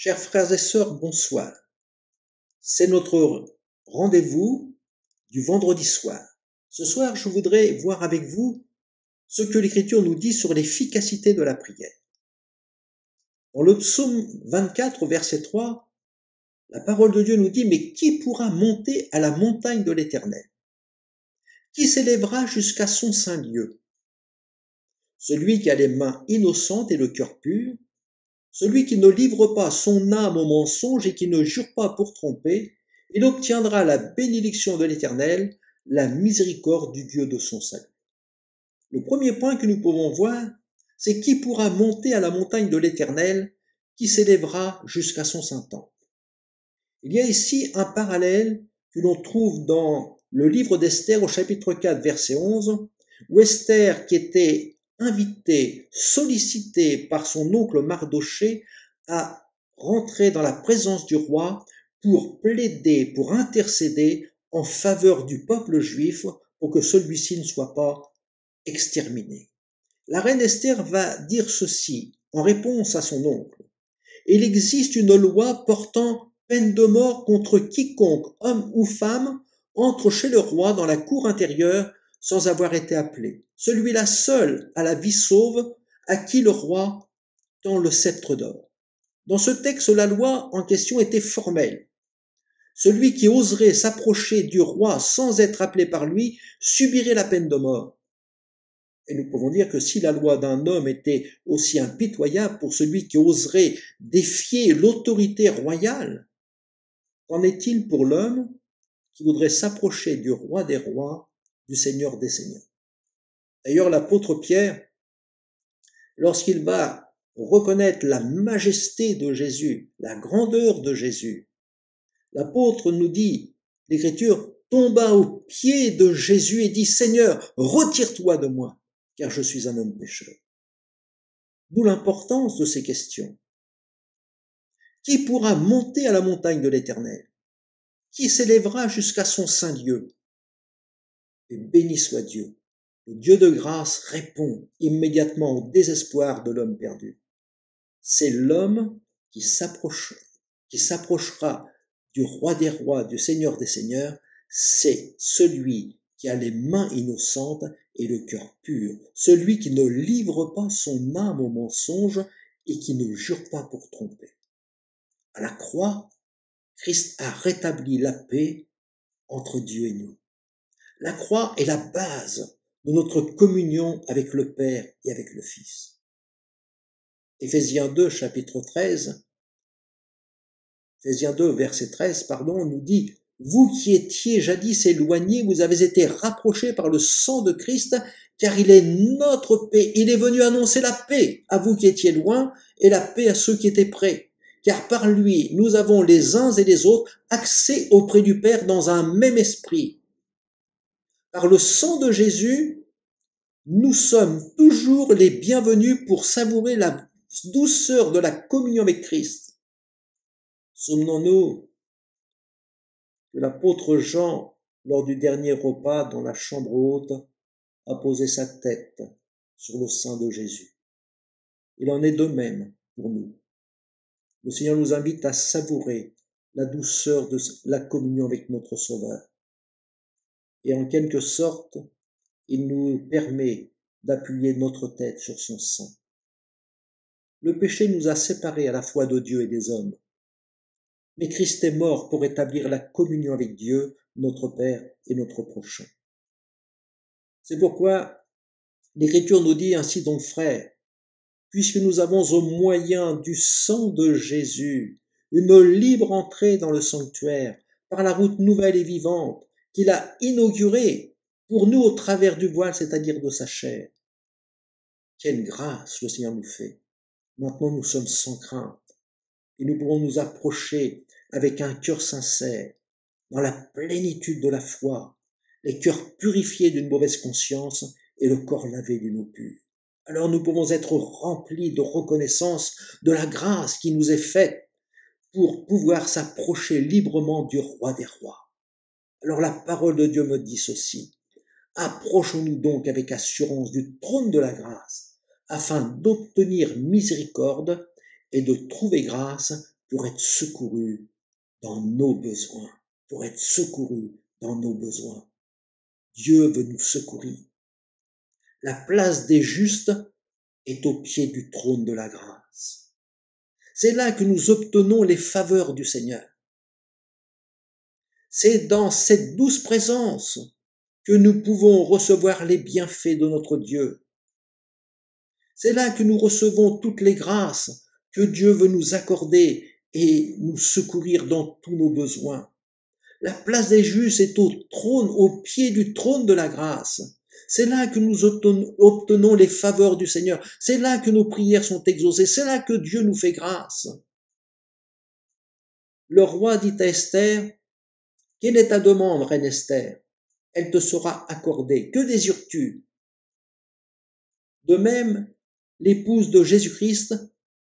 Chers frères et sœurs, bonsoir. C'est notre rendez-vous du vendredi soir. Ce soir, je voudrais voir avec vous ce que l'Écriture nous dit sur l'efficacité de la prière. Dans le psaume 24, verset 3, la parole de Dieu nous dit « Mais qui pourra monter à la montagne de l'Éternel? Qui s'élèvera jusqu'à son saint lieu? Celui qui a les mains innocentes et le cœur pur, celui qui ne livre pas son âme au mensonge et qui ne jure pas pour tromper, il obtiendra la bénédiction de l'Éternel, la miséricorde du Dieu de son salut. » Le premier point que nous pouvons voir, c'est qui pourra monter à la montagne de l'Éternel, qui s'élèvera jusqu'à son saint temple. Il y a ici un parallèle que l'on trouve dans le livre d'Esther au chapitre 4, verset 11, où Esther, qui était invitée, sollicitée par son oncle Mardochée à rentrer dans la présence du roi pour plaider, pour intercéder en faveur du peuple juif pour que celui-ci ne soit pas exterminé. La reine Esther va dire ceci en réponse à son oncle. Il existe une loi portant peine de mort contre quiconque, homme ou femme, entre chez le roi dans la cour intérieure sans avoir été appelé. Celui-là seul a la vie sauve, à qui le roi tend le sceptre d'or. Dans ce texte, la loi en question était formelle. Celui qui oserait s'approcher du roi sans être appelé par lui subirait la peine de mort. Et nous pouvons dire que si la loi d'un homme était aussi impitoyable pour celui qui oserait défier l'autorité royale, qu'en est-il pour l'homme qui voudrait s'approcher du roi des rois, du Seigneur des seigneurs? D'ailleurs, l'apôtre Pierre, lorsqu'il va reconnaître la majesté de Jésus, la grandeur de Jésus, l'apôtre nous dit, l'Écriture tomba aux pieds de Jésus et dit « Seigneur, retire-toi de moi, car je suis un homme pécheur. » D'où l'importance de ces questions. Qui pourra monter à la montagne de l'Éternel? Qui s'élèvera jusqu'à son saint lieu? Et béni soit Dieu. Le Dieu de grâce répond immédiatement au désespoir de l'homme perdu. C'est l'homme qui s'approchera du roi des rois, du Seigneur des seigneurs. C'est celui qui a les mains innocentes et le cœur pur, celui qui ne livre pas son âme au mensonge et qui ne jure pas pour tromper. À la croix, Christ a rétabli la paix entre Dieu et nous. La croix est la base de notre communion avec le Père et avec le Fils. Éphésiens 2, verset 13, nous dit « Vous qui étiez jadis éloignés, vous avez été rapprochés par le sang de Christ, car il est notre paix. Il est venu annoncer la paix à vous qui étiez loin et la paix à ceux qui étaient près. Car par lui, nous avons les uns et les autres accès auprès du Père dans un même esprit. Par le sang de Jésus, nous sommes toujours les bienvenus pour savourer la douceur de la communion avec Christ. » Souvenons-nous que l'apôtre Jean, lors du dernier repas dans la chambre haute, a posé sa tête sur le sein de Jésus. Il en est de même pour nous. Le Seigneur nous invite à savourer la douceur de la communion avec notre Sauveur. Et en quelque sorte, il nous permet d'appuyer notre tête sur son sein. Le péché nous a séparés à la fois de Dieu et des hommes. Mais Christ est mort pour établir la communion avec Dieu, notre Père et notre prochain. C'est pourquoi l'Écriture nous dit ainsi donc, frères, puisque nous avons au moyen du sang de Jésus une libre entrée dans le sanctuaire par la route nouvelle et vivante qu'il a inaugurée pour nous au travers du voile, c'est-à-dire de sa chair. Quelle grâce le Seigneur nous fait. Maintenant nous sommes sans crainte et nous pouvons nous approcher avec un cœur sincère, dans la plénitude de la foi, les cœurs purifiés d'une mauvaise conscience et le corps lavé d'une eau pure. Alors nous pouvons être remplis de reconnaissance de la grâce qui nous est faite pour pouvoir s'approcher librement du roi des rois. Alors la parole de Dieu me dit ceci. Approchons-nous donc avec assurance du trône de la grâce, afin d'obtenir miséricorde et de trouver grâce pour être secourus dans nos besoins, pour être secourus dans nos besoins. Dieu veut nous secourir. La place des justes est au pied du trône de la grâce. C'est là que nous obtenons les faveurs du Seigneur. C'est dans cette douce présence que nous pouvons recevoir les bienfaits de notre Dieu. C'est là que nous recevons toutes les grâces que Dieu veut nous accorder et nous secourir dans tous nos besoins. La place des justes est au trône, au pied du trône de la grâce. C'est là que nous obtenons les faveurs du Seigneur. C'est là que nos prières sont exaucées. C'est là que Dieu nous fait grâce. Le roi dit à Esther, « Quelle est ta demande, reine Esther? Elle te sera accordée. Que désires-tu » De même, l'épouse de Jésus-Christ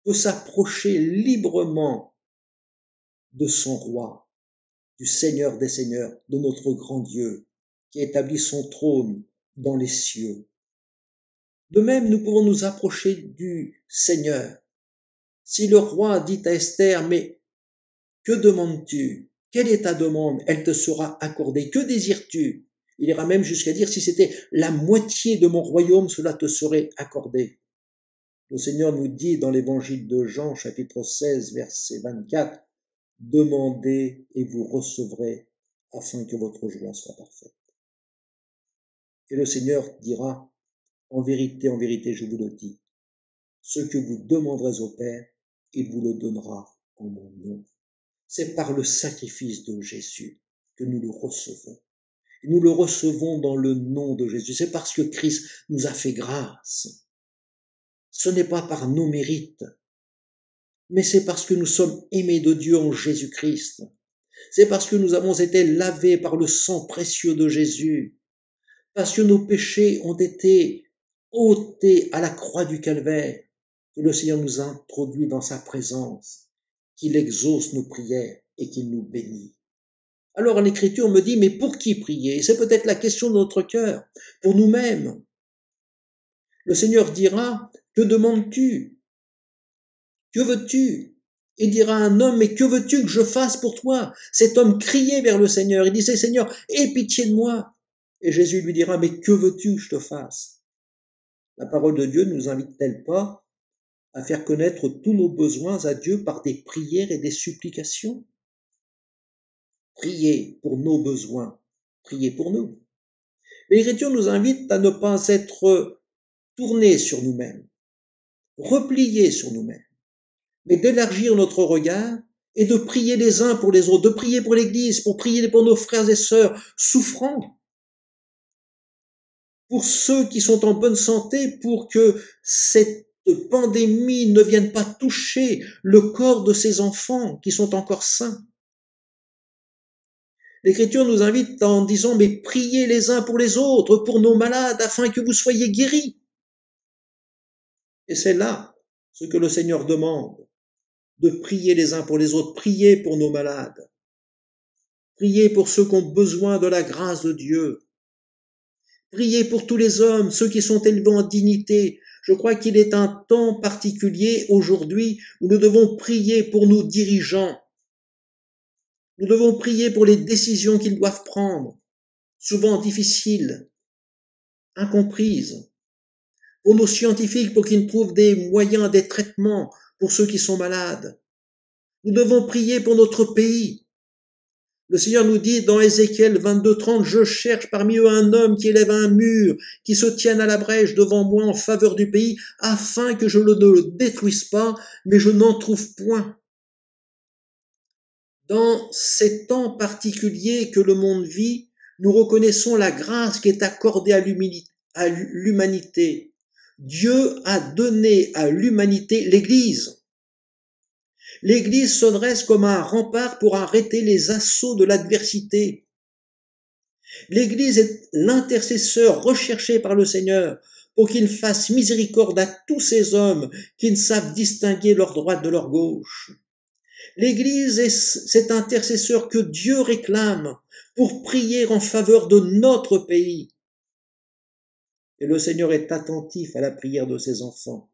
peut s'approcher librement de son roi, du Seigneur des Seigneurs, de notre grand Dieu, qui établit son trône dans les cieux. De même, nous pouvons nous approcher du Seigneur. Si le roi dit à Esther, « Mais que demandes-tu? Quelle est ta demande? Elle te sera accordée. Que désires-tu » Il ira même jusqu'à dire, si c'était la moitié de mon royaume, cela te serait accordé. Le Seigneur nous dit dans l'évangile de Jean, chapitre 16, verset 24, « Demandez et vous recevrez, afin que votre joie soit parfaite. » Et le Seigneur dira, « En vérité, je vous le dis, ce que vous demanderez au Père, il vous le donnera en mon nom. » C'est par le sacrifice de Jésus que nous le recevons. Et nous le recevons dans le nom de Jésus. C'est parce que Christ nous a fait grâce. Ce n'est pas par nos mérites, mais c'est parce que nous sommes aimés de Dieu en Jésus-Christ. C'est parce que nous avons été lavés par le sang précieux de Jésus. Parce que nos péchés ont été ôtés à la croix du Calvaire, que le Seigneur nous a introduits dans sa présence, qu'il exauce nos prières et qu'il nous bénit. Alors l'Écriture me dit, mais pour qui prier? C'est peut-être la question de notre cœur, pour nous-mêmes. Le Seigneur dira, que demandes-tu? Que veux-tu? Il dira à un homme, mais que veux-tu que je fasse pour toi? Cet homme criait vers le Seigneur, il disait, Seigneur, aie pitié de moi. Et Jésus lui dira, mais que veux-tu que je te fasse? La parole de Dieu ne nous invite-t-elle pas à faire connaître tous nos besoins à Dieu par des prières et des supplications? Priez pour nos besoins, priez pour nous. Mais l'Écriture nous invite à ne pas être tournés sur nous-mêmes, repliés sur nous-mêmes, mais d'élargir notre regard et de prier les uns pour les autres, de prier pour l'Église, pour prier pour nos frères et sœurs souffrants, pour ceux qui sont en bonne santé, pour que cette pandémie ne vienne pas toucher le corps de ces enfants qui sont encore sains. L'Écriture nous invite en disant, mais priez les uns pour les autres, pour nos malades, afin que vous soyez guéris. Et c'est là ce que le Seigneur demande, de prier les uns pour les autres, prier pour nos malades, prier pour ceux qui ont besoin de la grâce de Dieu, prier pour tous les hommes, ceux qui sont élevés en dignité. Je crois qu'il est un temps particulier aujourd'hui où nous devons prier pour nos dirigeants. Nous devons prier pour les décisions qu'ils doivent prendre, souvent difficiles, incomprises. Pour nos scientifiques, pour qu'ils trouvent des moyens, des traitements pour ceux qui sont malades. Nous devons prier pour notre pays. Le Seigneur nous dit dans Ézéchiel 22:30, « Je cherche parmi eux un homme qui élève un mur, qui se tienne à la brèche devant moi en faveur du pays, afin que je ne le détruise pas, mais je n'en trouve point. » Dans ces temps particuliers que le monde vit, nous reconnaissons la grâce qui est accordée à l'humanité. Dieu a donné à l'humanité l'Église. L'Église se dresse comme un rempart pour arrêter les assauts de l'adversité. L'Église est l'intercesseur recherché par le Seigneur pour qu'il fasse miséricorde à tous ces hommes qui ne savent distinguer leur droite de leur gauche. L'Église est cet intercesseur que Dieu réclame pour prier en faveur de notre pays. Et le Seigneur est attentif à la prière de ses enfants.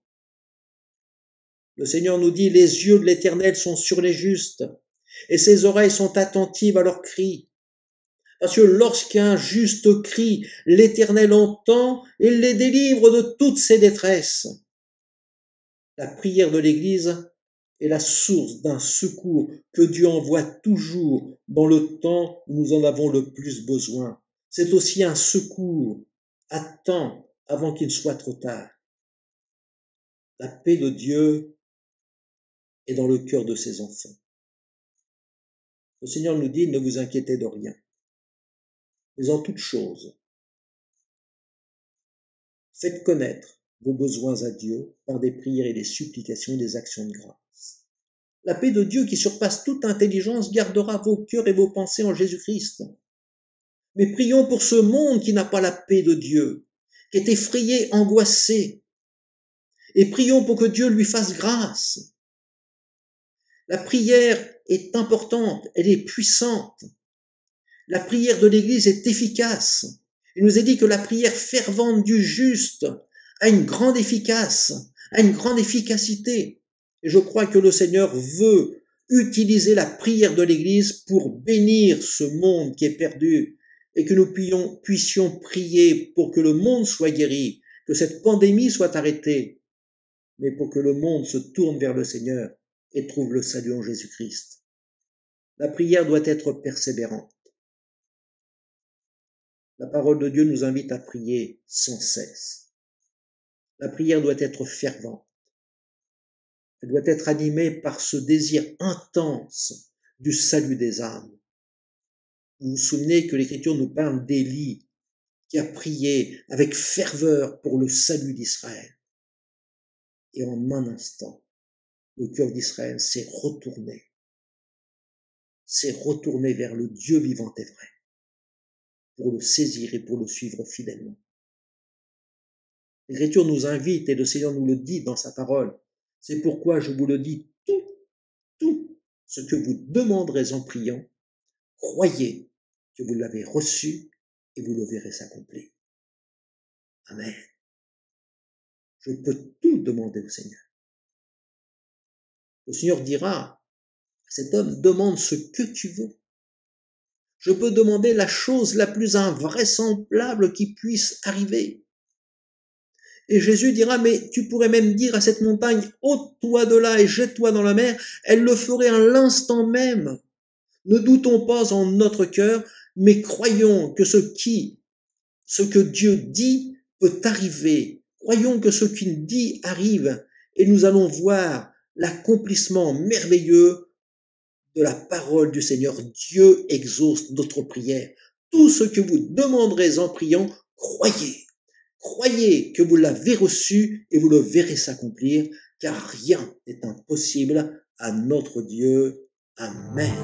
Le Seigneur nous dit, les yeux de l'Éternel sont sur les justes, et ses oreilles sont attentives à leurs cris. Parce que lorsqu'un juste crie, l'Éternel entend et les délivre de toutes ses détresses. La prière de l'Église est la source d'un secours que Dieu envoie toujours dans le temps où nous en avons le plus besoin. C'est aussi un secours à temps avant qu'il ne soit trop tard. La paix de Dieu est dans le cœur de ses enfants. Le Seigneur nous dit, ne vous inquiétez de rien, mais en toute chose, faites connaître vos besoins à Dieu par des prières et des supplications, des actions de grâce. La paix de Dieu qui surpasse toute intelligence gardera vos cœurs et vos pensées en Jésus-Christ. Mais prions pour ce monde qui n'a pas la paix de Dieu, qui est effrayé, angoissé. Et prions pour que Dieu lui fasse grâce. La prière est importante, elle est puissante. La prière de l'Église est efficace. Il nous est dit que la prière fervente du juste a une grande efficacité. Et je crois que le Seigneur veut utiliser la prière de l'Église pour bénir ce monde qui est perdu et que nous puissions prier pour que le monde soit guéri, que cette pandémie soit arrêtée, mais pour que le monde se tourne vers le Seigneur et trouve le salut en Jésus-Christ. La prière doit être persévérante. La parole de Dieu nous invite à prier sans cesse. La prière doit être fervente. Elle doit être animée par ce désir intense du salut des âmes. Vous vous souvenez que l'Écriture nous parle d'Élie, qui a prié avec ferveur pour le salut d'Israël. Et en un instant, le cœur d'Israël s'est retourné vers le Dieu vivant et vrai, pour le saisir et pour le suivre fidèlement. L'Écriture nous invite, et le Seigneur nous le dit dans sa parole, c'est pourquoi je vous le dis, tout ce que vous demanderez en priant, croyez que vous l'avez reçu et vous le verrez s'accomplir. Amen. Je peux tout demander au Seigneur. Le Seigneur dira, cet homme demande ce que tu veux. Je peux demander la chose la plus invraisemblable qui puisse arriver. Et Jésus dira, mais tu pourrais même dire à cette montagne, ôte-toi de là et jette-toi dans la mer, elle le ferait à l'instant même. Ne doutons pas en notre cœur, mais croyons que ce que Dieu dit peut arriver. Croyons que ce qu'il dit arrive et nous allons voir l'accomplissement merveilleux de la parole du Seigneur. Dieu exauce notre prière. Tout ce que vous demanderez en priant, croyez. Croyez que vous l'avez reçu et vous le verrez s'accomplir, car rien n'est impossible à notre Dieu. Amen.